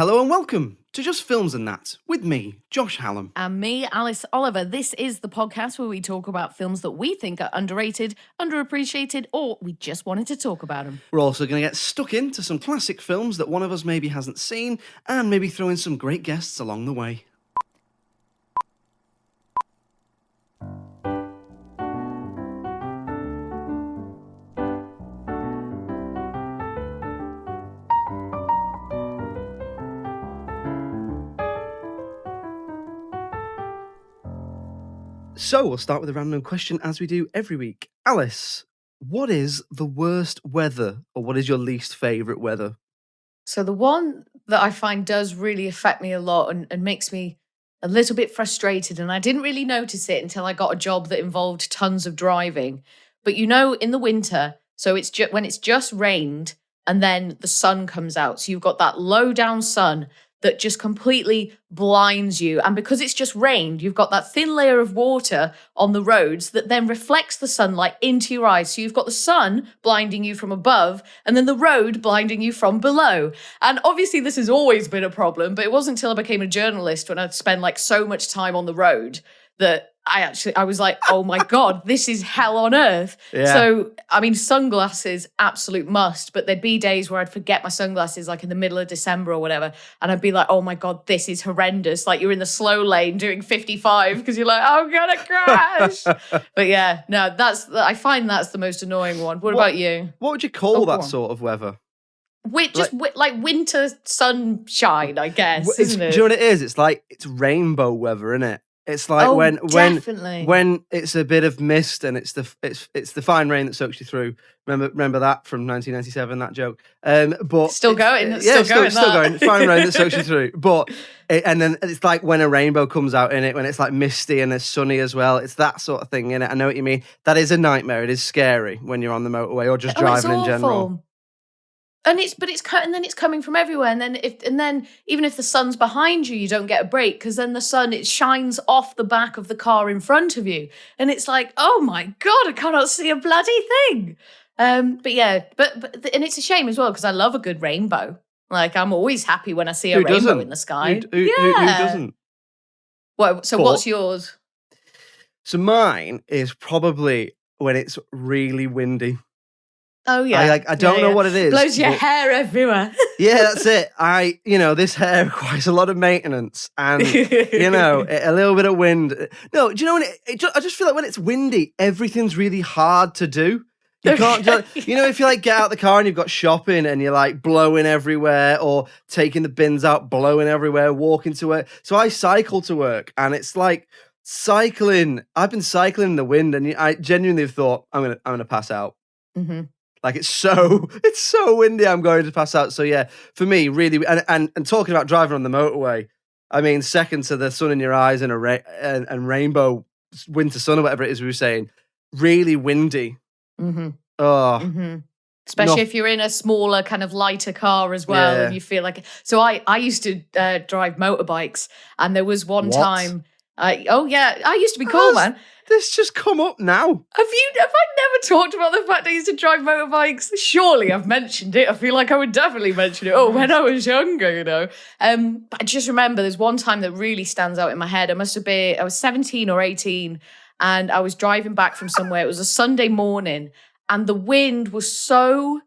Hello and welcome to Just Films and That with me, Josh Hallam. And me, Alice Oliver. This is the podcast where we talk about films that we think are underrated, underappreciated, or we just wanted to talk about them. We're also going to get stuck into some classic films that one of us maybe hasn't seen and maybe throw in some great guests along the way. So we'll start with a random question as we do every week. Alice, what is the worst weather or what is your least favourite weather? So the one that I find does really affect me a lot and makes me a little bit frustrated, and I didn't really notice it until I got a job that involved tons of driving. But you know, in the winter, so it's when it's just rained and then the sun comes out. So you've got that low down sun that just completely blinds you. And because it's just rained, you've got that thin layer of water on the roads that then reflects the sunlight into your eyes. So you've got the sun blinding you from above and then the road blinding you from below. And obviously this has always been a problem, but it wasn't until I became a journalist when I'd spend like so much time on the road that I was like, oh my God, this is hell on earth. Yeah. So, I mean, sunglasses, absolute must, but there'd be days where I'd forget my sunglasses, like in the middle of December or whatever. And I'd be like, oh my God, this is horrendous. Like you're in the slow lane doing 55 because you're like, I'm going to crash. But yeah, no, I find that's the most annoying one. What about you? What would you call that sort of weather? Like winter sunshine, I guess, isn't it? Do you know what it is? It's rainbow weather, isn't it? It's like when it's a bit of mist and it's the fine rain that soaks you through. Remember that from 1997, that joke. But still going. Still going. Fine rain that soaks you through. And then it's like when a rainbow comes out in it, when it's like misty and it's sunny as well. It's that sort of thing in it. I know what you mean. That is a nightmare. It is scary when you're on the motorway or just driving in general. And then it's coming from everywhere. And then even if the sun's behind you, you don't get a break because then the sun, it shines off the back of the car in front of you. And it's like, oh my God, I cannot see a bloody thing. But it's a shame as well because I love a good rainbow. Like I'm always happy when I see a rainbow in the sky. Who doesn't? What's yours? So mine is probably when it's really windy. Oh yeah, I don't know what it is. Blows your hair everywhere. Yeah, that's it. This hair requires a lot of maintenance and a little bit of wind. No, do you know when I just feel like when it's windy, everything's really hard to do. You can't if you like get out the car and you've got shopping and you're like blowing everywhere or taking the bins out, blowing everywhere, walking to work. So I cycle to work and it's like cycling. I've been cycling in the wind and I genuinely have thought I'm gonna pass out. Mm-hmm. Like it's so windy, I'm going to pass out. So yeah, for me, really, and talking about driving on the motorway, I mean, second to the sun in your eyes and and rainbow winter sun or whatever it is we were saying, really windy. Mm-hmm. Oh, mm-hmm. Especially if you're in a smaller, kind of lighter car as well, and you feel like. So I used to drive motorbikes, and there was one time. I used to be cool, man. This just come up now. Have I never talked about the fact I used to drive motorbikes? Surely I've mentioned it. I feel like I would definitely mention it. Oh, when I was younger, But I just remember there's one time that really stands out in my head. I was 17 or 18 and I was driving back from somewhere. It was a Sunday morning and the wind was so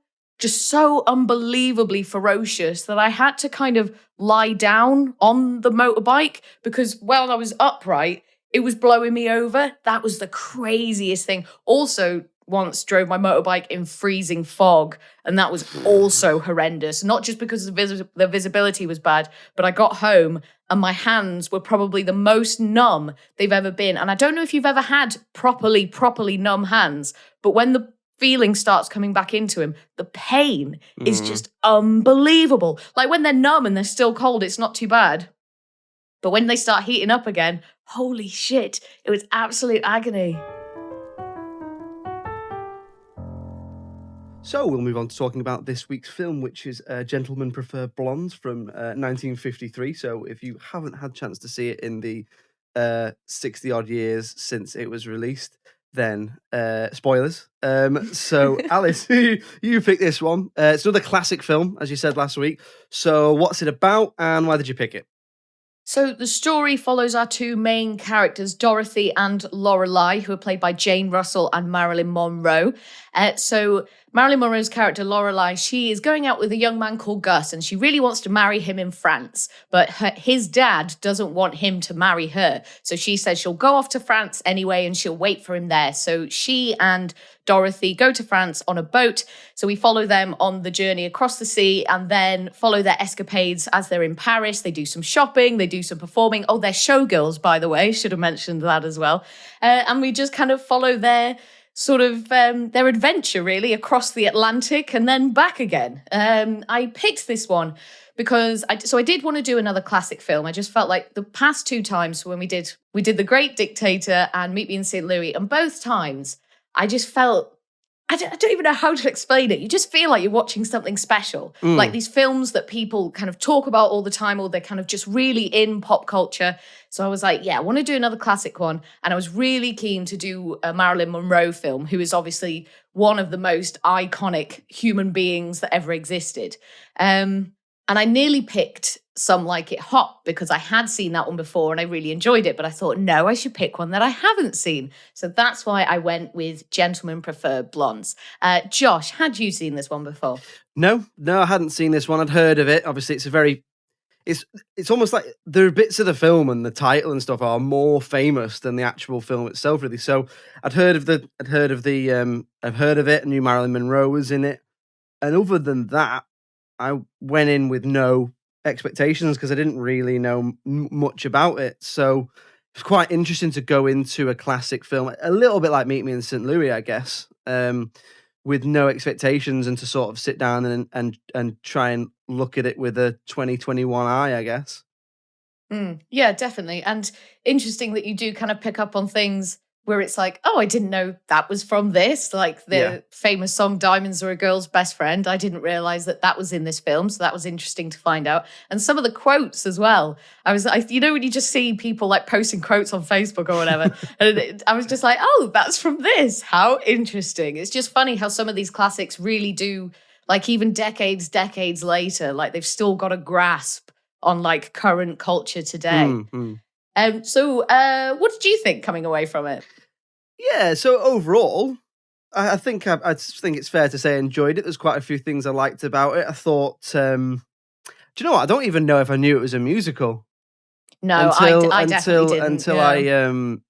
unbelievably ferocious that I had to kind of lie down on the motorbike because while I was upright, it was blowing me over. That was the craziest thing. Also, once drove my motorbike in freezing fog, and that was also horrendous. Not just because the visibility was bad, but I got home and my hands were probably the most numb they've ever been. And I don't know if you've ever had properly numb hands, but when the feeling starts coming back into him, the pain is just unbelievable. Like when they're numb and they're still cold, it's not too bad. But when they start heating up again, holy shit, it was absolute agony. So we'll move on to talking about this week's film, which is Gentlemen Prefer Blondes from 1953. So if you haven't had a chance to see it in the 60-odd years since it was released, then spoilers. So Alice, you picked this one. It's another classic film, as you said last week. So what's it about, and why did you pick it? So the story follows our two main characters, Dorothy and Lorelei, who are played by Jane Russell and Marilyn Monroe. So Marilyn Monroe's character, Lorelei, she is going out with a young man called Gus, and she really wants to marry him in France. But his dad doesn't want him to marry her. So she says she'll go off to France anyway, and she'll wait for him there. So she and Dorothy go to France on a boat. So we follow them on the journey across the sea and then follow their escapades as they're in Paris. They do some shopping, they do some performing. Oh, they're showgirls, by the way. Should have mentioned that as well. And we just kind of follow their sort of their adventure really across the Atlantic and then back again. I picked this one because I did want to do another classic film. I just felt like the past two times when we did The Great Dictator and Meet Me in St. Louis, and both times I just felt, I don't even know how to explain it. You just feel like you're watching something special. Like these films that people kind of talk about all the time, or they're kind of just really in pop culture. So I was like, yeah, I want to do another classic one. And I was really keen to do a Marilyn Monroe film, who is obviously one of the most iconic human beings that ever existed. And I nearly picked Some Like It Hot because I had seen that one before and I really enjoyed it. But I thought, no, I should pick one that I haven't seen. So that's why I went with Gentlemen Prefer Blondes. Josh, had you seen this one before? No, I hadn't seen this one. I'd heard of it. Obviously, it's almost like there are bits of the film and the title and stuff are more famous than the actual film itself, really. So I've heard of it. I knew Marilyn Monroe was in it, and other than that, I went in with no expectations because I didn't really know much about it. So it's quite interesting to go into a classic film, a little bit like Meet Me in St. Louis, I guess, with no expectations, and to sort of sit down and try and look at it with a 2021 eye, I guess. Yeah, definitely. And interesting that you do kind of pick up on things where it's like, oh, I didn't know that was from this. Like the famous song Diamonds Are a Girl's Best Friend. I didn't realize that was in this film. So that was interesting to find out. And some of the quotes as well. You know, when you just see people like posting quotes on Facebook or whatever, and I was just like, oh, that's from this. How interesting. It's just funny how some of these classics really do, like even decades later, like they've still got a grasp on like current culture today. So what did you think coming away from it? Yeah, so overall, I think it's fair to say I enjoyed it. There's quite a few things I liked about it. I thought, do you know what? I don't even know if I knew it was a musical. No, I definitely didn't.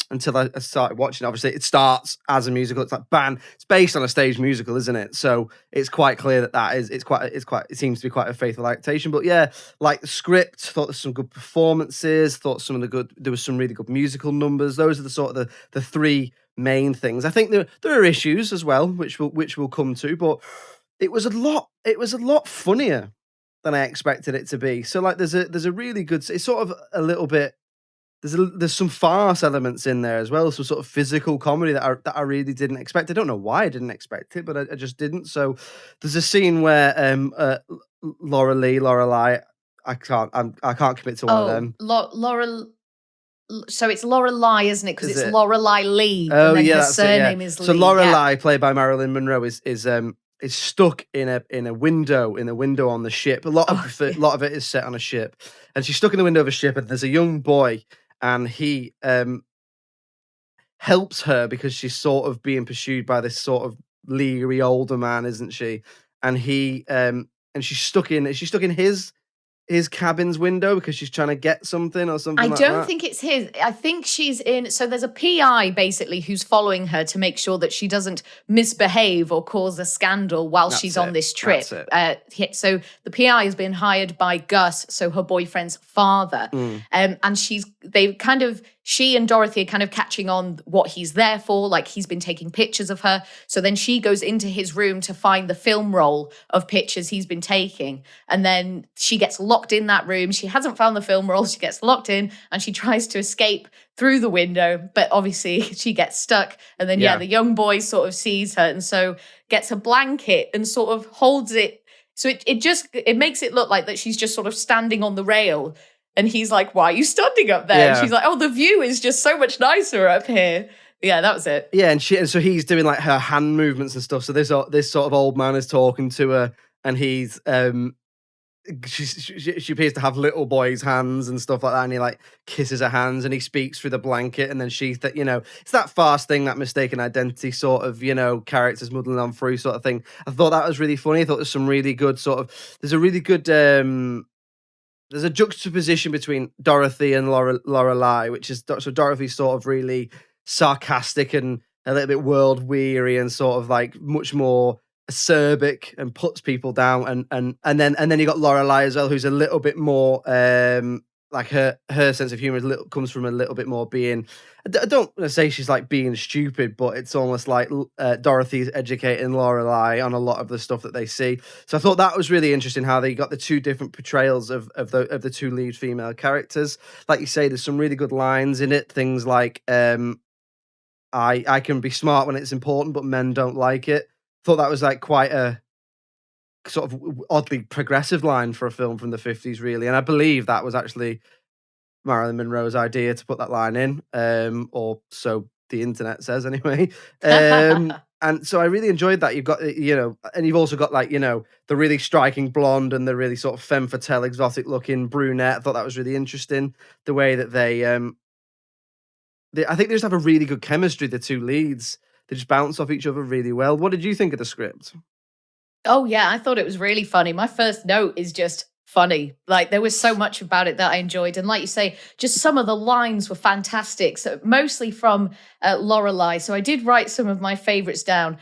Until I started watching. Obviously, it starts as a musical. It's like it's based on a stage musical, isn't it? So it's quite clear it seems to be quite a faithful adaptation. But yeah, like the script, thought there's some good performances. Thought there was some really good musical numbers. Those are the sort of the three main things. I think there are issues as well, which we'll come to. But it was a lot funnier than I expected it to be. So like, there's a really good. It's sort of a little bit. There's some farce elements in there as well, some sort of physical comedy that I really didn't expect. I don't know why I didn't expect it, but I just didn't. So there's a scene where Lorelei, I can't commit to one of them. So it's Lorelei, isn't it? Because it's Lorelei Lee. Oh, and then yeah, her surname is Lee. So Lorelei, played by Marilyn Monroe, is stuck in a window on the ship. A lot of it is set on a ship, and she's stuck in the window of a ship. And there's a young boy, and he helps her because she's sort of being pursued by this sort of leery older man, isn't she? And she's stuck in his cabin's window because she's trying to get something or something. I don't think it's his. I think she's in. So there's a PI basically who's following her to make sure that she doesn't misbehave or cause a scandal while she's on this trip. So the PI has been hired by Gus, so her boyfriend's father, and she and Dorothy are kind of catching on what he's there for. Like, he's been taking pictures of her. So then she goes into his room to find the film roll of pictures he's been taking. And then she gets locked in that room. She hasn't found the film roll. She gets locked in and she tries to escape through the window. But obviously she gets stuck. And then, the young boy sort of sees her and so gets a blanket and sort of holds it. So it makes it look like that she's just sort of standing on the rail. And he's like, why are you standing up there? Yeah. And she's like, oh, the view is just so much nicer up here. Yeah, that was it. Yeah, and so he's doing like her hand movements and stuff. So this sort of old man is talking to her, and he's she appears to have little boy's hands and stuff like that, and he like kisses her hands, and he speaks through the blanket, and then she's that, it's that fast thing, that mistaken identity sort of, characters muddling on through sort of thing. I thought that was really funny. I thought there's some really good there's a really good there's a juxtaposition between Dorothy and Lorelai, which is so Dorothy's sort of really sarcastic and a little bit world weary and sort of like much more acerbic and puts people down, and then you got Lorelai as well, who's a little bit more like her sense of humor comes from a little bit more being. I don't want to say she's like being stupid, but it's almost like Dorothy's educating Lorelai on a lot of the stuff that they see. So I thought that was really interesting how they got the two different portrayals of the two lead female characters. Like you say, there's some really good lines in it. Things like I can be smart when it's important, but men don't like it. Thought that was like quite a sort of oddly progressive line for a film from the 50s, really. And I believe that was actually Marilyn Monroe's idea to put that line in, or so the internet says anyway. And so I really enjoyed that. You've got, and you've also got like, the really striking blonde and the really sort of femme fatale, exotic looking brunette. I thought that was really interesting. The way that they I think they just have a really good chemistry, the two leads. They just bounce off each other really well. What did you think of the script? Oh, yeah, I thought it was really funny. My first note is just funny. Like, there was so much about it that I enjoyed. And like you say, just some of the lines were fantastic. So mostly from Lorelai. So I did write some of my favorites down.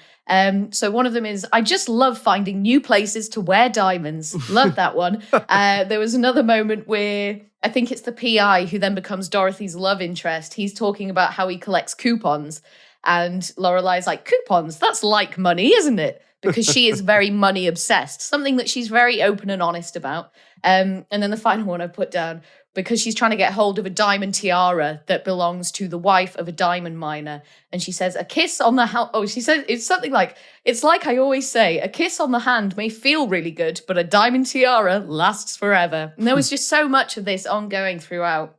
So one of them is, I just love finding new places to wear diamonds. Love that one. There was another moment where I think it's the PI who then becomes Dorothy's love interest. He's talking about how he collects coupons. And Lorelai's like, coupons, that's like money, isn't it? Because she is very money obsessed, something that she's very open and honest about. And then the final one I put down, because she's trying to get hold of a diamond tiara that belongs to the wife of a diamond miner. And she says, a kiss on the hand. Oh, she said, it's something like, it's like I always say, a kiss on the hand may feel really good, but a diamond tiara lasts forever. And there was just so much of this ongoing throughout.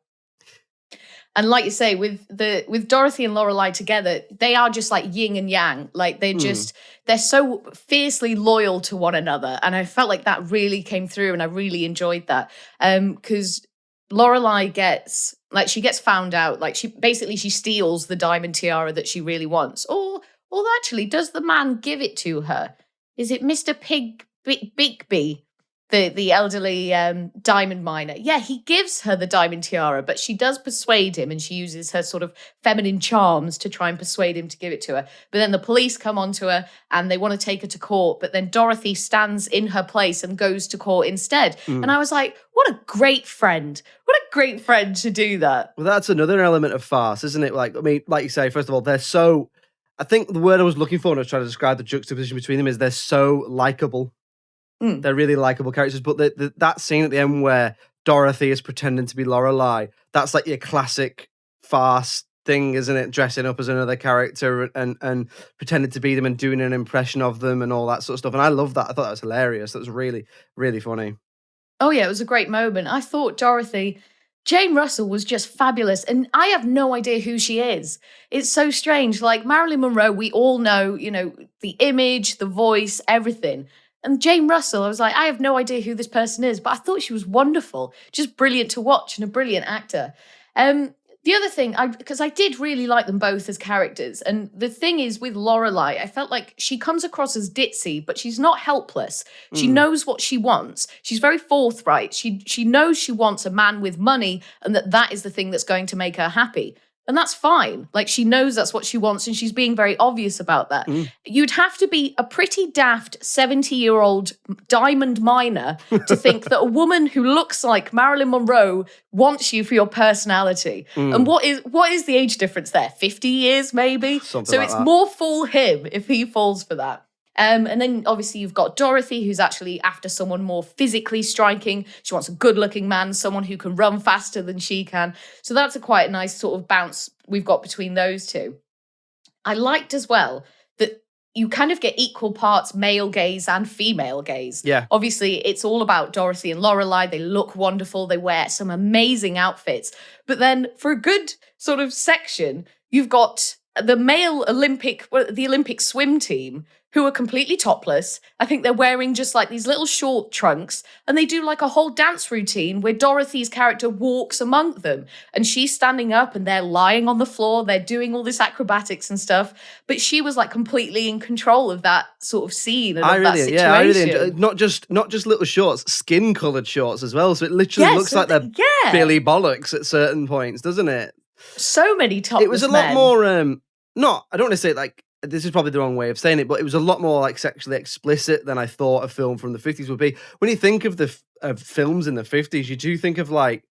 And like you say, with Dorothy and Lorelai together, they are just like yin and yang. Like they're so fiercely loyal to one another. And I felt like that really came through, and I really enjoyed that. Because Lorelai gets found out, like she steals the diamond tiara that she really wants. Or actually, does the man give it to her? Is it Mr. Bigby? The elderly diamond miner. Yeah, he gives her the diamond tiara, but she does persuade him, and she uses her sort of feminine charms to try and persuade him to give it to her. But then the police come onto her and they want to take her to court, but then Dorothy stands in her place and goes to court instead. And I was like, what a great friend. What a great friend to do that. Well, that's another element of farce, isn't it? Like, I mean, like you say, first of all, they're so... I think the word I was looking for when I was trying to describe the juxtaposition between them is they're so likable. They're really likable characters, but that scene at the end where Dorothy is pretending to be Lorelai, that's like your classic farce thing, isn't it? Dressing up as another character and pretending to be them and doing an impression of them and all that sort of stuff. And I love that. I thought that was hilarious. That was really, really funny. Oh yeah, it was a great moment. I thought Jane Russell was just fabulous, and I have no idea who she is. It's so strange. Like Marilyn Monroe, we all know, the image, the voice, everything. And Jane Russell, I was like, I have no idea who this person is, but I thought she was wonderful, just brilliant to watch and a brilliant actor. The other thing, because I did really like them both as characters, and the thing is with Lorelai, I felt like she comes across as ditzy, but she's not helpless. She knows what she wants. She's very forthright. She knows she wants a man with money, and that is the thing that's going to make her happy. And that's fine. Like, she knows that's what she wants, and she's being very obvious about that. You'd have to be a pretty daft 70-year-old diamond miner to think that a woman who looks like Marilyn Monroe wants you for your personality. And what is the age difference there? 50 years, maybe? Something like it's that. more fool him if he falls for that. And then obviously you've got Dorothy, who's actually after someone more physically striking. She wants a good-looking man, someone who can run faster than she can. So that's quite a nice sort of bounce we've got between those two. I liked as well that you kind of get equal parts male gaze and female gaze. Yeah. Obviously, it's all about Dorothy and Lorelai. They look wonderful. They wear some amazing outfits. But then for a good sort of section, you've got the male the Olympic swim team, who are completely topless. I think they're wearing just like these little short trunks, and they do like a whole dance routine where Dorothy's character walks among them, and she's standing up and they're lying on the floor. They're doing all this acrobatics and stuff, but she was like completely in control of that sort of scene and of that situation. I really enjoy, not just little shorts, skin coloured shorts as well. So it literally looks like they're Billy Bollocks at certain points, doesn't it? So many topless It was a lot more. I don't want to say like, this is probably the wrong way of saying it, but it was a lot more like sexually explicit than I thought a film from the 50s would be. When you think of of films in the 50s, you do think of like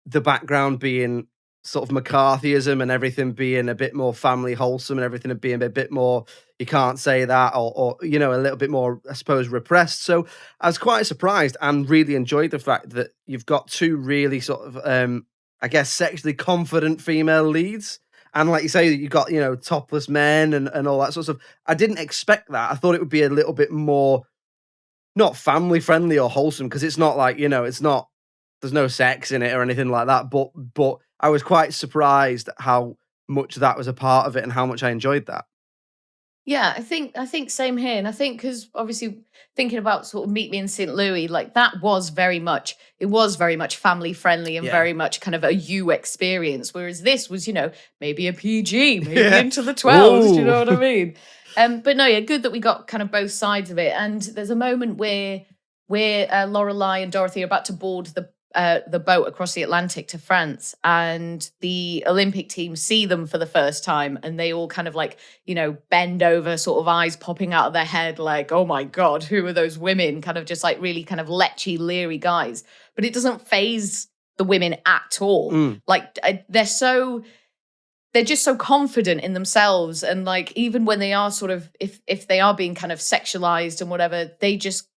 the background being sort of McCarthyism and everything being a bit more family wholesome and everything being a bit more, you can't say that, or a little bit more, I suppose, repressed. So I was quite surprised and really enjoyed the fact that you've got two really sort of, I guess, sexually confident female leads. And like you say, you got, topless men and all that sort of stuff. I didn't expect that. I thought it would be a little bit more, not family friendly or wholesome, because it's not like, it's not, there's no sex in it or anything like that. But I was quite surprised at how much that was a part of it and how much I enjoyed that. Yeah, I think same here. And I think because obviously thinking about sort of Meet Me in St. Louis, like that was very much family friendly and very much kind of a you experience. Whereas this was, maybe a PG, maybe into the 12s, do you know what I mean? But no, yeah, good that we got kind of both sides of it. And there's a moment where Lorelai and Dorothy are about to board the boat across the Atlantic to France, and the Olympic team see them for the first time, and they all kind of like, bend over, sort of eyes popping out of their head, like, oh my God, who are those women? Kind of just like really kind of lechy, leery guys. But it doesn't faze the women at all. Like they're just so confident in themselves. And like, even when they are sort of, if they are being kind of sexualized and whatever, they just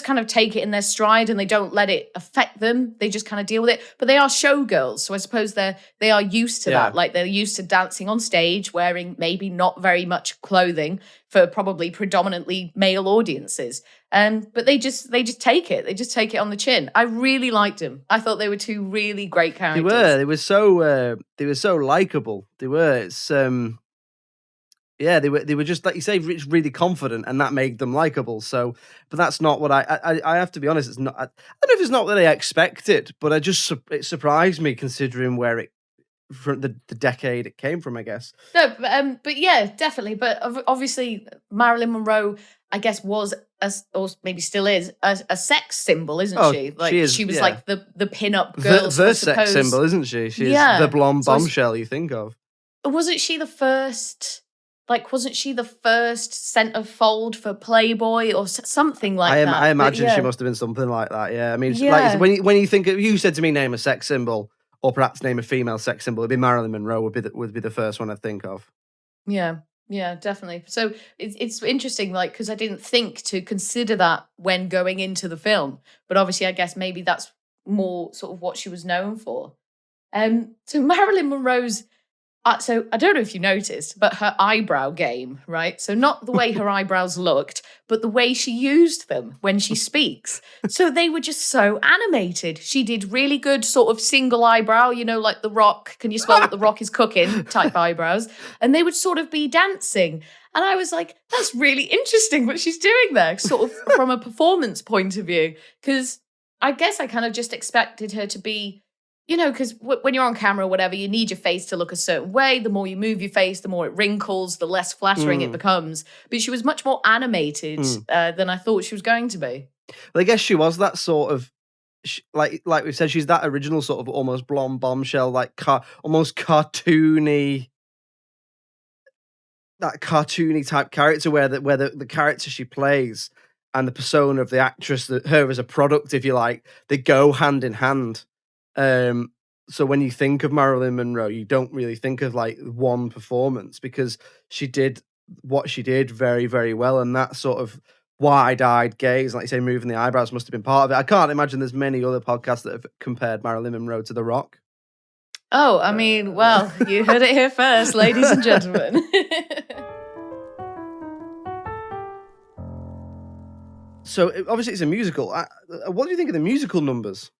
kind of take it in their stride and they don't let it affect them. They just kind of deal with it. But they are showgirls, so I suppose they are used to that. Like they're used to dancing on stage, wearing maybe not very much clothing for probably predominantly male audiences. But they just take it. They just take it on the chin. I really liked them. I thought they were two really great characters. They were so likable. They were. It's they were just, like you say, really confident, and that made them likable. So, but that's not what I have to be honest. It's not. I don't know if it's not what I expected, but it surprised me considering where it from the decade it came from, I guess. No, but yeah, definitely. But obviously, Marilyn Monroe, I guess, was or maybe still is a sex symbol, isn't she? Like she was like the pin-up girl, the sex symbol, isn't she? She's the blonde bombshell you think of. Wasn't she the first? Like, wasn't she the first centerfold for Playboy or something like that? I imagine she must have been something like that. Yeah, I mean, like when you think of, you said to me, name a sex symbol, or perhaps name a female sex symbol, it'd be Marilyn Monroe would be the first one I'd think of. Yeah, definitely. So it's interesting, like, because I didn't think to consider that when going into the film, but obviously, I guess maybe that's more sort of what she was known for. So Marilyn Monroe's. So I don't know if you noticed, but her eyebrow game, right? So not the way her eyebrows looked, but the way she used them when she speaks. So they were just so animated. She did really good sort of single eyebrow, like The Rock, can you smell what The Rock is cooking type eyebrows. And they would sort of be dancing. And I was like, that's really interesting what she's doing there, sort of from a performance point of view. Because I guess I kind of just expected her to be, because when you're on camera or whatever, you need your face to look a certain way. The more you move your face, the more it wrinkles, the less flattering it becomes. But she was much more animated than I thought she was going to be. Well, I guess she was that sort of, like we said, she's that original sort of almost blonde bombshell, like almost cartoony, that cartoony type character where the character she plays and the persona of the actress, her as a product, if you like, they go hand in hand. So when you think of Marilyn Monroe, you don't really think of like one performance, because she did what she did very, very well. And that sort of wide-eyed gaze, like you say, moving the eyebrows must have been part of it. I can't imagine there's many other podcasts that have compared Marilyn Monroe to The Rock. Oh, I mean, well, you heard it here first, ladies and gentlemen. So obviously it's a musical. What do you think of the musical numbers?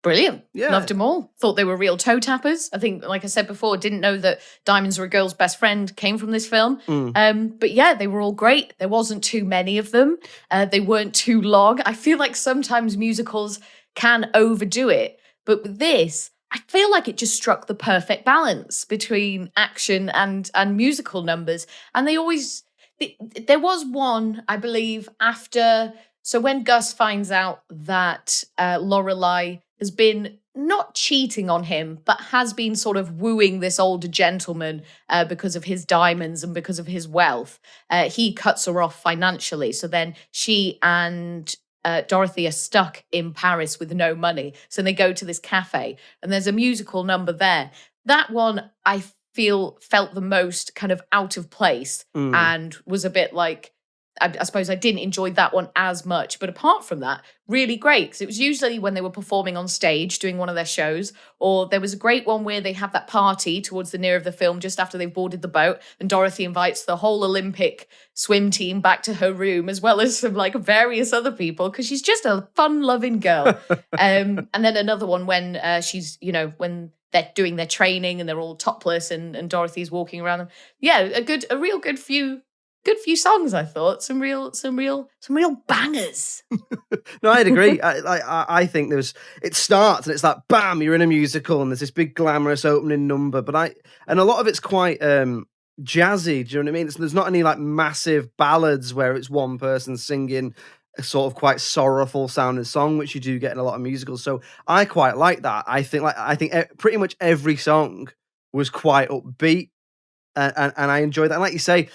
Brilliant. Yeah. Loved them all. Thought they were real toe tappers. I think, like I said before, didn't know that Diamonds Are a Girl's Best Friend came from this film. But yeah, they were all great. There wasn't too many of them. They weren't too long. I feel like sometimes musicals can overdo it. But with this, I feel like it just struck the perfect balance between action and musical numbers. And there was one, I believe, after. So when Gus finds out that Lorelai has been not cheating on him, but has been sort of wooing this older gentleman because of his diamonds and because of his wealth, he cuts her off financially. So then she and Dorothy are stuck in Paris with no money. So they go to this cafe and there's a musical number there. That one I felt the most kind of out of place and was a bit like, I suppose I didn't enjoy that one as much. But apart from that, really great. Because it was usually when they were performing on stage, doing one of their shows, or there was a great one where they have that party towards the near of the film, just after they've boarded the boat. And Dorothy invites the whole Olympic swim team back to her room, as well as some like various other people, because she's just a fun-loving girl. And then another one when she's, when they're doing their training and they're all topless and Dorothy's walking around them. Yeah, a real good few songs, I thought. Some real bangers. No, I'd agree. I think it starts and it's like, bam, you're in a musical and there's this big glamorous opening number. And a lot of it's quite jazzy. Do you know what I mean? There's not any like massive ballads where it's one person singing a sort of quite sorrowful sounding song, which you do get in a lot of musicals. So I quite like that. I think pretty much every song was quite upbeat, and I enjoyed that. And like you say,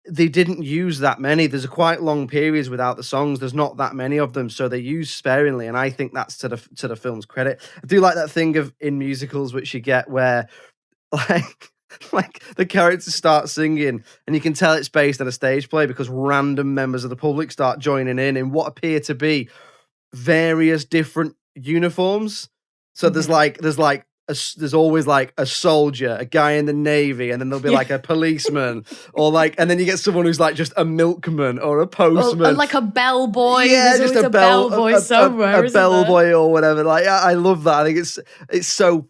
they didn't use that many. There's a quite long periods without the songs. There's not that many of them, so they use sparingly, and I think that's to the film's credit. I do like that thing in musicals which you get where like the characters start singing and you can tell it's based on a stage play because random members of the public start joining in what appear to be various different uniforms. So there's always like a soldier, a guy in the Navy, and then there'll be like a policeman, and then you get someone who's like just a milkman or a postman, or like a bellboy. Yeah, there's just a bellboy somewhere. A bellboy or whatever. Like, I love that. I think it's so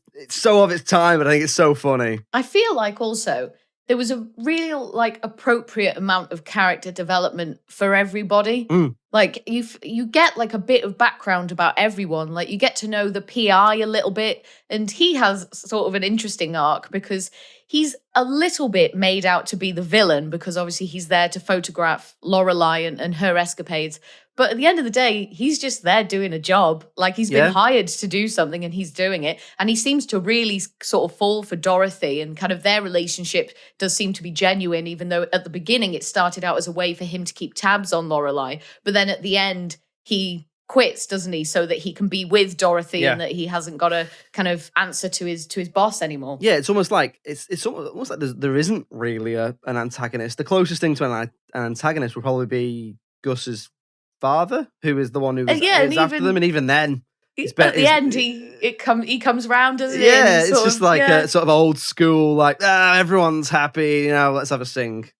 of its time, but I think it's so funny. I feel like also there was a real like appropriate amount of character development for everybody. Like you get like a bit of background about everyone. Like you get to know the PI a little bit, and he has sort of an interesting arc because he's a little bit made out to be the villain because obviously he's there to photograph Lorelai and her escapades. But at the end of the day, he's just there doing a job. Like he's been hired to do something and he's doing it. And he seems to really sort of fall for Dorothy, and kind of their relationship does seem to be genuine, even though at the beginning it started out as a way for him to keep tabs on Lorelai. But then at the end, he quits, doesn't he? So that he can be with Dorothy and that he hasn't got to kind of answer to his boss anymore. Yeah, it's almost like almost like there isn't really an antagonist. The closest thing to an antagonist would probably be Gus's father, who is the one who is after them, and even then, at the end, he comes round, doesn't he? Yeah, it's just like a sort of old school, like everyone's happy, let's have a sing.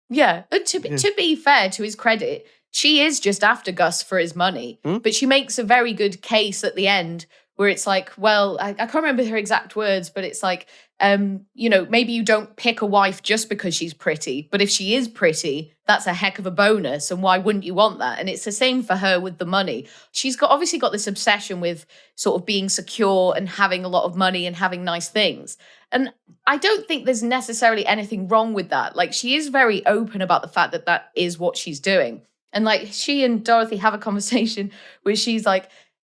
Yeah, and to be fair, to his credit, she is just after Gus for his money, but she makes a very good case at the end where it's like, well, I can't remember her exact words, but it's like, maybe you don't pick a wife just because she's pretty, but if she is pretty, that's a heck of a bonus, and why wouldn't you want that? And it's the same for her with the money. She's obviously got this obsession with sort of being secure and having a lot of money and having nice things. And I don't think there's necessarily anything wrong with that. Like, she is very open about the fact that that is what she's doing. And like, she and Dorothy have a conversation where she's like,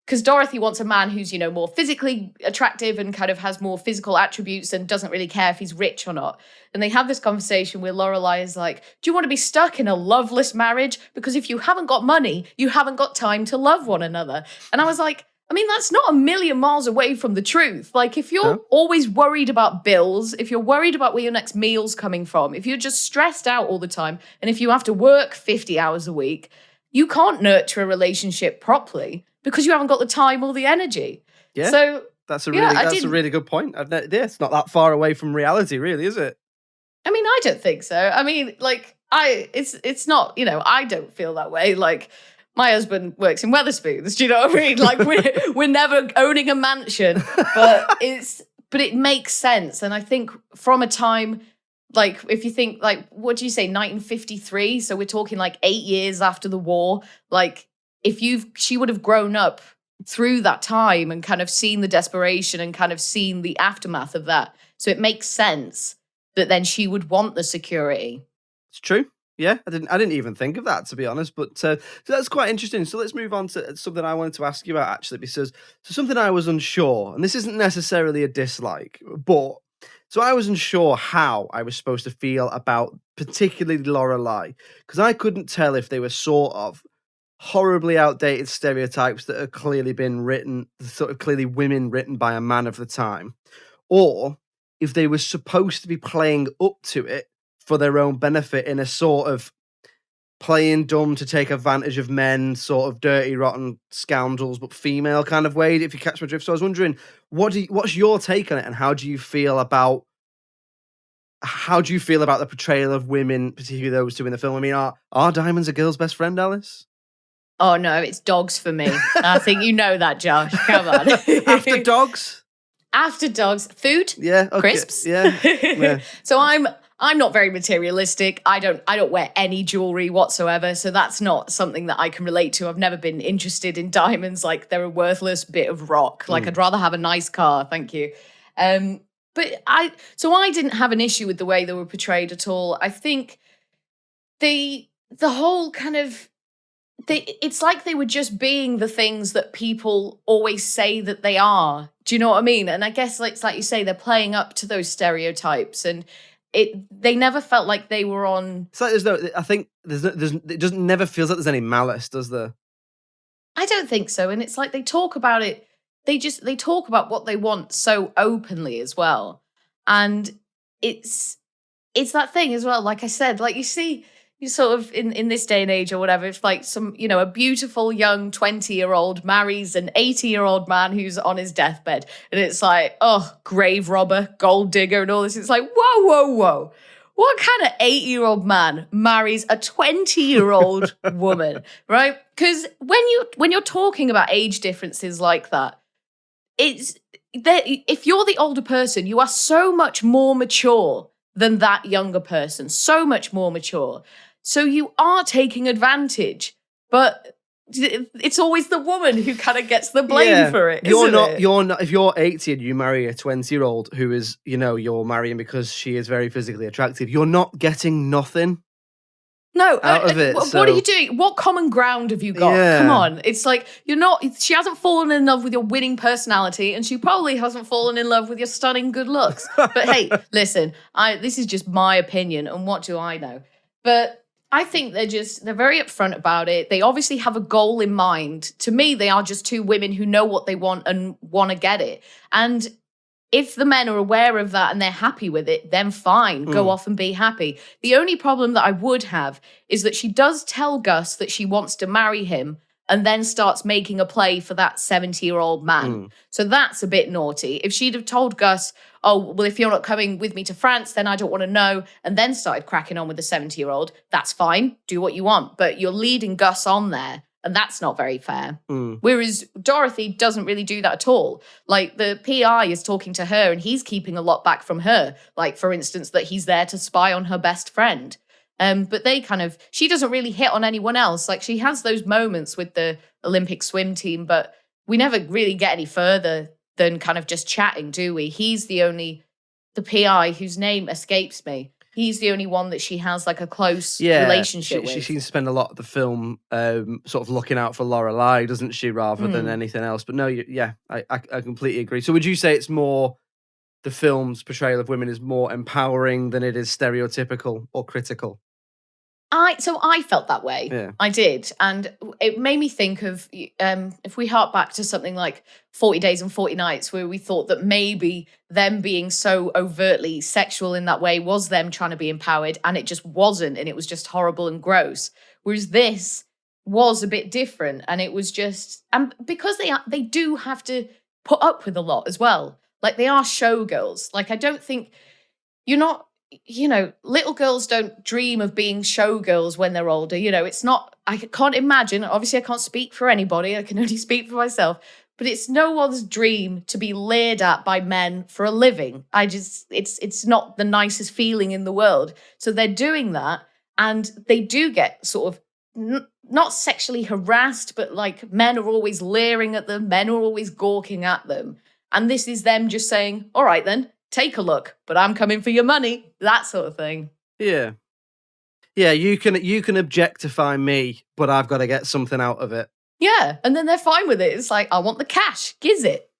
because Dorothy wants a man who's, more physically attractive and kind of has more physical attributes and doesn't really care if he's rich or not. And they have this conversation where Lorelai is like, do you want to be stuck in a loveless marriage? Because if you haven't got money, you haven't got time to love one another. And I was like, I mean, that's not a million miles away from the truth. Like, if you're always worried about bills, if you're worried about where your next meal's coming from, if you're just stressed out all the time, and if you have to work 50 hours a week, you can't nurture a relationship properly because you haven't got the time or the energy. Yeah, so that's a really good point. It's not that far away from reality, really, is it? I mean, I don't think so. I mean, like, it's not, I don't feel that way. Like, my husband works in Wetherspoons. Do you know what I mean? Like we're never owning a mansion, but it makes sense. And I think from a time, like if you think like, what do you say, 1953? So we're talking like 8 years after the war. Like she would have grown up through that time and kind of seen the desperation and kind of seen the aftermath of that. So it makes sense that then she would want the security. It's true. Yeah, I didn't even think of that, to be honest. But so that's quite interesting. So let's move on to something I wanted to ask you about, actually, because something I was unsure, and this isn't necessarily a dislike, but so I was unsure how I was supposed to feel about particularly Lorelai, because I couldn't tell if they were sort of horribly outdated stereotypes that have clearly been written, sort of clearly women written by a man of the time, or if they were supposed to be playing up to it for their own benefit in a sort of playing dumb to take advantage of men, sort of dirty, rotten scoundrels, but female kind of way, if you catch my drift. So I was wondering, what's your take on it, and how do you feel about the portrayal of women, particularly those two in the film? I mean, are diamonds a girl's best friend, Alice? Oh no, it's dogs for me. I think you know that, Josh. Come on. After dogs? After dogs, food, yeah, okay. crisps. Yeah. So I'm not very materialistic. I don't wear any jewelry whatsoever. So that's not something that I can relate to. I've never been interested in diamonds. Like they're a worthless bit of rock. Like I'd rather have a nice car. Thank you. But I didn't have an issue with the way they were portrayed at all. I think the whole kind of, it's like they were just being the things that people always say that they are. Do you know what I mean? And I guess it's like you say, they're playing up to those stereotypes, and they never felt like they were on. It's like it doesn't never feels like there's any malice, does there? I don't think so. And it's like they talk about it. They talk about what they want so openly as well. And it's that thing as well. Like I said, like you see, you sort of in this day and age or whatever, it's like a beautiful young 20-year-old marries an 80-year-old man who's on his deathbed. And it's like, oh, grave robber, gold digger and all this. It's like, whoa. What kind of 8-year-old man marries a 20-year-old woman, right? Because when you're talking about age differences like that, if you're the older person, you are so much more mature than that younger person, so much more mature. So you are taking advantage, but it's always the woman who kind of gets the blame for it. You're not. If you're 80 and you marry a 20-year-old who is, you're marrying because she is very physically attractive, you're not getting nothing. No, out of it. What are you doing? What common ground have you got? Yeah. Come on. It's like she hasn't fallen in love with your winning personality, and she probably hasn't fallen in love with your stunning good looks. But hey, listen, this is just my opinion, and what do I know? But I think they're very upfront about it. They obviously have a goal in mind. To me, they are just two women who know what they want and want to get it. And if the men are aware of that and they're happy with it, then fine, go off and be happy. The only problem that I would have is that she does tell Gus that she wants to marry him and then starts making a play for that 70-year-old man. So that's a bit naughty. If she'd have told Gus, oh, well, if you're not coming with me to France, then I don't want to know, and then started cracking on with the 70-year-old, that's fine, do what you want. But you're leading Gus on there, and that's not very fair. Whereas Dorothy doesn't really do that at all. Like, the PI is talking to her, and he's keeping a lot back from her. Like, for instance, that he's there to spy on her best friend. But she doesn't really hit on anyone else. Like, she has those moments with the Olympic swim team, but we never really get any further than kind of just chatting, do we? He's the PI whose name escapes me. He's the only one that she has like a close relationship with. She seems to spend a lot of the film sort of looking out for Lorelai, doesn't she, rather than anything else? But no, I completely agree. So would you say it's more, the film's portrayal of women is more empowering than it is stereotypical or critical? I felt that way. Yeah. I did. And it made me think of, if we hark back to something like 40 Days and 40 Nights, where we thought that maybe them being so overtly sexual in that way was them trying to be empowered, and it just wasn't, and it was just horrible and gross. Whereas this was a bit different, and it was just, and because they do have to put up with a lot as well. Like, they are showgirls. Like, I don't think, you're not little girls don't dream of being showgirls when they're older. It's not, I can't imagine. Obviously, I can't speak for anybody. I can only speak for myself. But it's no one's dream to be leered at by men for a living. It's not the nicest feeling in the world. So they're doing that, and they do get sort of not sexually harassed, but like men are always leering at them, men are always gawking at them. And this is them just saying, all right then, take a look, but I'm coming for your money, that sort of thing. Yeah. Yeah, you can objectify me, but I've got to get something out of it. Yeah, and then they're fine with it. It's like, I want the cash, giz it.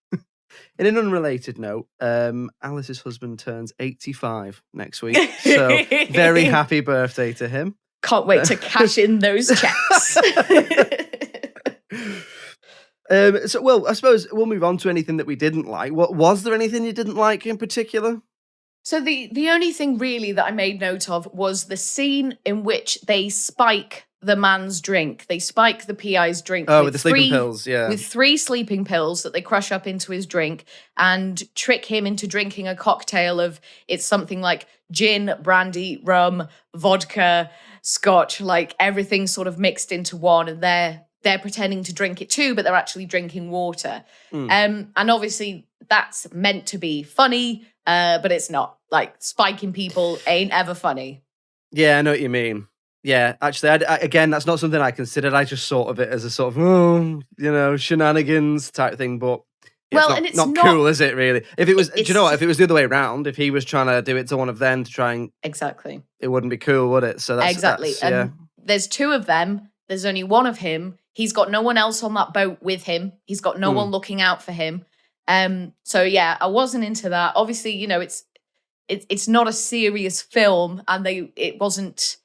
In an unrelated note, Alice's husband turns 85 next week, so very happy birthday to him. Can't wait to cash in those checks. Well, I suppose we'll move on to anything that we didn't like. Was there anything you didn't like in particular? So the only thing really that I made note of was the scene in which they spike the man's drink. They spike the PI's drink. Oh, with the sleeping pills, yeah. With 3 sleeping pills that they crush up into his drink and trick him into drinking a cocktail of, it's something like gin, brandy, rum, vodka, scotch, like everything sort of mixed into one, and they're pretending to drink it too, but they're actually drinking water. And obviously that's meant to be funny, but it's not. Like, spiking people ain't ever funny. Yeah, I know what you mean. Yeah, actually, again, that's not something I considered. I just thought of it as a sort of, shenanigans type thing. But well, it's not cool, is it? Really? If it was, do you know what? If it was the other way around, if he was trying to do it to one of them to try and exactly, it wouldn't be cool, would it? So that's exactly. And there's 2 of them. There's only one of him. He's got no one else on that boat with him. He's got no one looking out for him. So yeah, I wasn't into that. Obviously, it's not a serious film, and it wasn't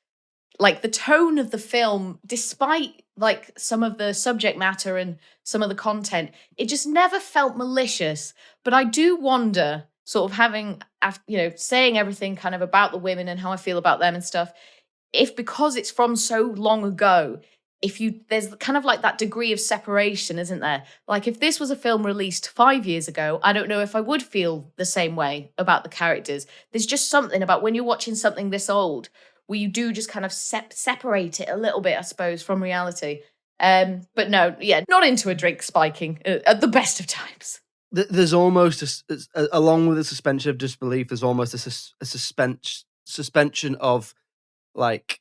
like the tone of the film, despite like some of the subject matter and some of the content, it just never felt malicious. But I do wonder, sort of having, saying everything kind of about the women and how I feel about them and stuff, if because it's from so long ago, there's kind of like that degree of separation, isn't there? Like, if this was a film released 5 years ago, I don't know if I would feel the same way about the characters. There's just something about when you're watching something this old where you do just kind of separate it a little bit, I suppose, from reality. But no, yeah, not into a drink spiking at the best of times. There's almost, along with the suspension of disbelief, there's almost a suspension of, like,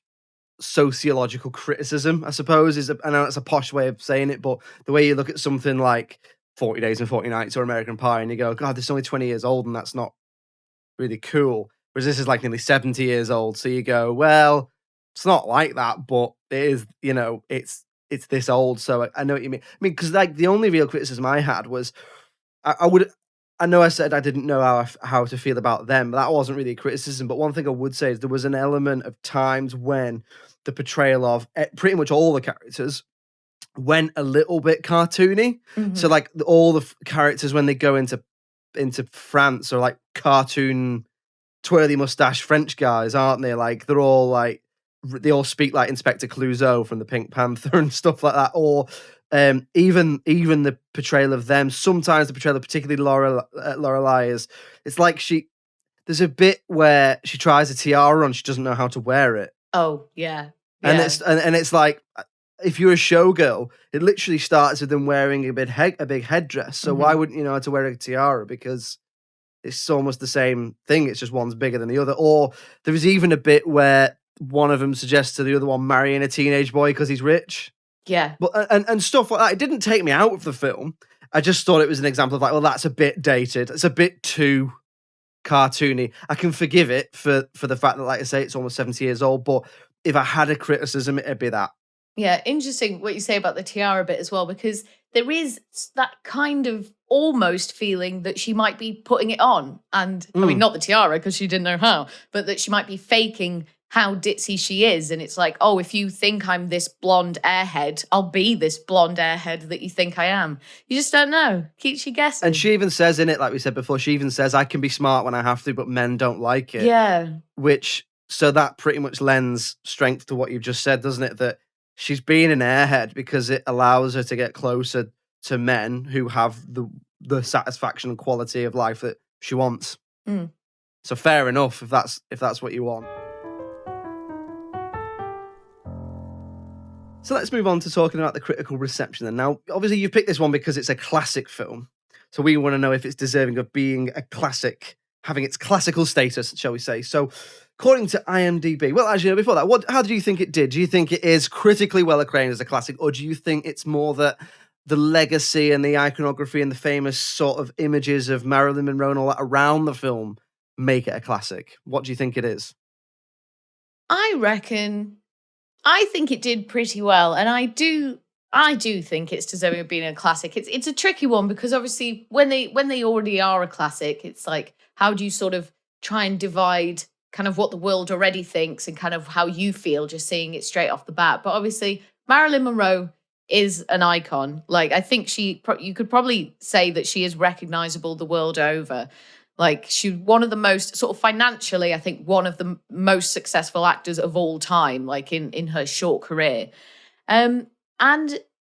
sociological criticism, I suppose. I know that's a posh way of saying it, but the way you look at something like 40 Days and 40 Nights or American Pie and you go, God, this is only 20 years old and that's not really cool. Whereas this is like nearly 70 years old. So you go, well, it's not like that, but it is, it's this old. So I know what you mean. I mean, because like the only real criticism I had was I know I said I didn't know how to feel about them, but that wasn't really a criticism. But one thing I would say is there was an element of times when the portrayal of pretty much all the characters went a little bit cartoony. Mm-hmm. So like all the characters when they go into France are like cartoon twirly mustache French guys, aren't they? Like they're all like they all speak like Inspector Clouseau from the Pink Panther and stuff like that. Or even the portrayal of them. Sometimes the portrayal of particularly Lorelai is it's like there's a bit where she tries a tiara on, she doesn't know how to wear it. Oh yeah, and it's like if you're a showgirl, it literally starts with them wearing a big headdress. So why wouldn't you know how to wear a tiara? Because it's almost the same thing. It's just one's bigger than the other. Or there was even a bit where one of them suggests to the other one marrying a teenage boy because he's rich. Yeah. But and stuff like that. It didn't take me out of the film. I just thought it was an example of like, well, that's a bit dated. It's a bit too cartoony. I can forgive it for the fact that, like I say, it's almost 70 years old. But if I had a criticism, it'd be that. Yeah, interesting what you say about the tiara bit as well, because there is that kind of almost feeling that she might be putting it on. And I mean, not the tiara because she didn't know how, but that she might be faking how ditzy she is. And it's like, oh, if you think I'm this blonde airhead, I'll be this blonde airhead that you think I am. You just don't know. Keeps you guessing. And she even says in it, like we said before, she even says, I can be smart when I have to, but men don't like it. Yeah. So that pretty much lends strength to what you've just said, doesn't it? That she's being an airhead because it allows her to get closer to men who have the satisfaction and quality of life that she wants. So fair enough if that's what you want. So let's move on to talking about the critical reception then. Now, obviously you picked this one because it's a classic film. So we want to know if it's deserving of being a classic, having its classical status, shall we say. So according to IMDb, well, actually, before that, how do you think it did? Do you think it is critically well acclaimed as a classic, or do you think it's more that the legacy and the iconography and the famous sort of images of Marilyn Monroe and all that around the film make it a classic? What do you think it is? I think it did pretty well, and I do think it's deserving of being a classic. It's a tricky one because obviously when they already are a classic, it's like, how do you sort of try and divide kind of what the world already thinks and kind of how you feel just seeing it straight off the bat? But obviously Marilyn Monroe is an icon. Like, I think you could probably say that she is recognizable the world over. Like, she's one of the most sort of financially, I think, one of the most successful actors of all time, like in her short career. And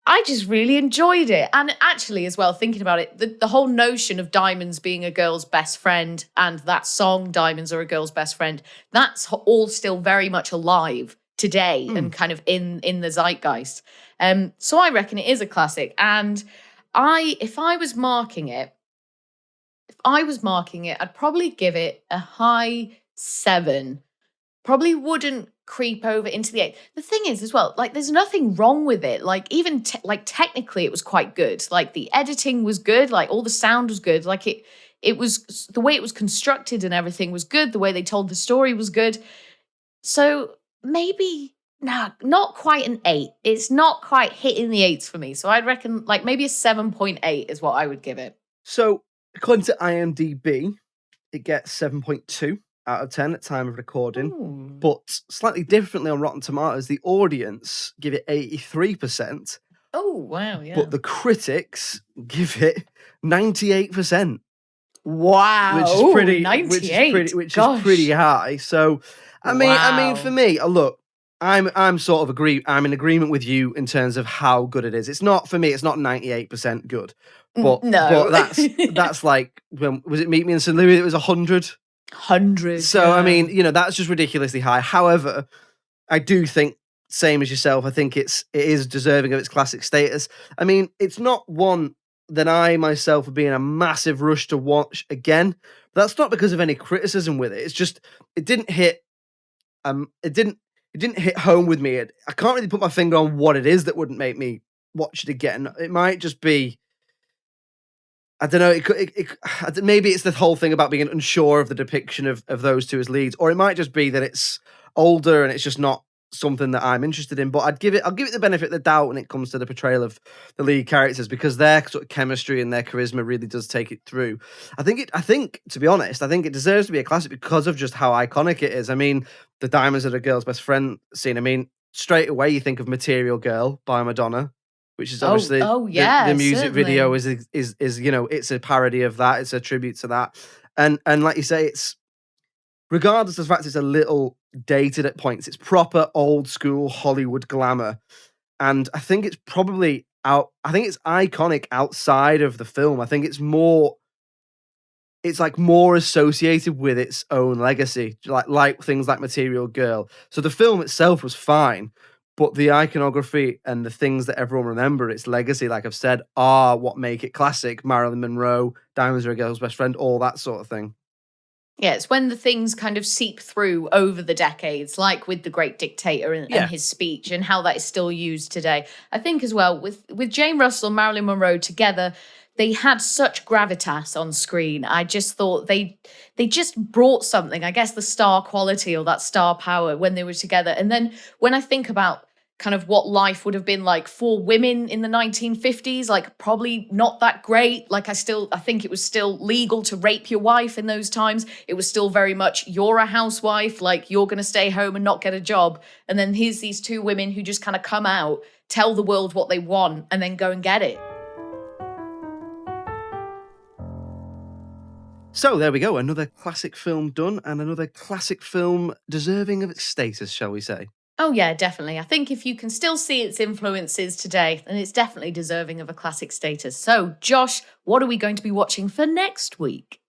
I just really enjoyed it. And actually, as well, thinking about it, the whole notion of diamonds being a girl's best friend and that song, Diamonds Are a Girl's Best Friend, that's all still very much alive today and kind of in the zeitgeist. So I reckon it is a classic. And if I was marking it, I'd probably give it a high 7. Probably wouldn't creep over into the 8. The thing is, as well, like, there's nothing wrong with it. Like, even technically, it was quite good. Like, the editing was good. Like, all the sound was good. Like, it was the way it was constructed and everything was good. The way they told the story was good. So maybe not quite an 8. It's not quite hitting the 8s for me. So I'd reckon like maybe a 7.8 is what I would give it. So according to IMDb, it gets 7.2 out of 10 at time of recording. Ooh. But slightly differently on Rotten Tomatoes, the audience give it 83%. Oh, wow, yeah. But the critics give it 98%. Wow. Which is pretty 98. Which is pretty high. So I mean for me, look, I'm sort of I'm in agreement with you in terms of how good it is. It's not, for me, it's not 98% good. But no. But that's like, when was it Meet Me in St. Louis? It was 100. 100. So yeah. I mean, that's just ridiculously high. However, I do think, same as yourself, I think it is deserving of its classic status. I mean, it's not one that I myself would be in a massive rush to watch again. That's not because of any criticism with it. It's just it didn't hit home with me. I can't really put my finger on what it is that wouldn't make me watch it again. It might just be, I don't know. Maybe it's the whole thing about being unsure of the depiction of those two as leads, or it might just be that it's older and it's just not something that I'm interested in. But I'll give it the benefit of the doubt when it comes to the portrayal of the lead characters, because their sort of chemistry and their charisma really does take it through. I think to be honest, I think it deserves to be a classic because of just how iconic it is. I mean, the Diamonds Are a Girl's Best Friend scene. I mean, straight away you think of Material Girl by Madonna, which is obviously the music certainly. Video is it's a parody of that. It's a tribute to that. And like you say, it's, regardless of the fact it's a little dated at points, it's proper old school Hollywood glamour. And I think it's probably it's iconic outside of the film. I think it's more associated with its own legacy, like things like Material Girl. So the film itself was fine, but the iconography and the things that everyone remember, its legacy, like I've said, are what make it classic. Marilyn Monroe, Diamonds Are a Girl's Best Friend, all that sort of thing. Yeah, it's when the things kind of seep through over the decades, like with The Great Dictator and his speech, and how that is still used today. I think as well, with Jane Russell and Marilyn Monroe together, they had such gravitas on screen. I just thought they just brought something, I guess the star quality or that star power when they were together. And then when I think about kind of what life would have been like for women in the 1950s, like probably not that great. Like I think it was still legal to rape your wife in those times. It was still very much, you're a housewife, like you're going to stay home and not get a job. And then here's these two women who just kind of come out, tell the world what they want, and then go and get it. So there we go, another classic film done, and another classic film deserving of its status, shall we say. Oh yeah, definitely. I think if you can still see its influences today, then it's definitely deserving of a classic status. So Josh, what are we going to be watching for next week?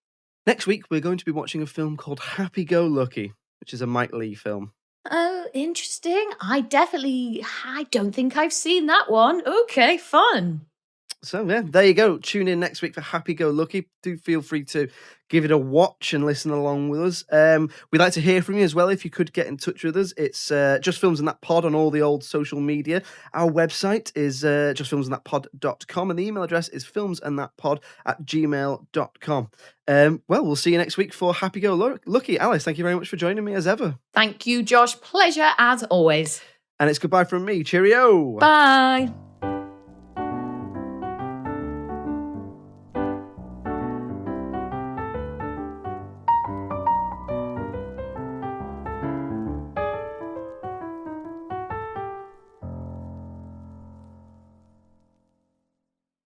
Next week, we're going to be watching a film called Happy Go Lucky, which is a Mike Leigh film. Oh, interesting. I don't think I've seen that one. Okay, fun. So, yeah, there you go. Tune in next week for Happy Go Lucky. Do feel free to give it a watch and listen along with us. We'd like to hear from you as well. If you could get in touch with us, it's Just Films and That Pod on all the old social media. Our website is justfilmsandthatpod.com, and the email address is filmsandthatpod@gmail.com. Well, we'll see you next week for Happy Go Lucky. Alice, thank you very much for joining me as ever. Thank you, Josh. Pleasure as always. And it's goodbye from me. Cheerio. Bye.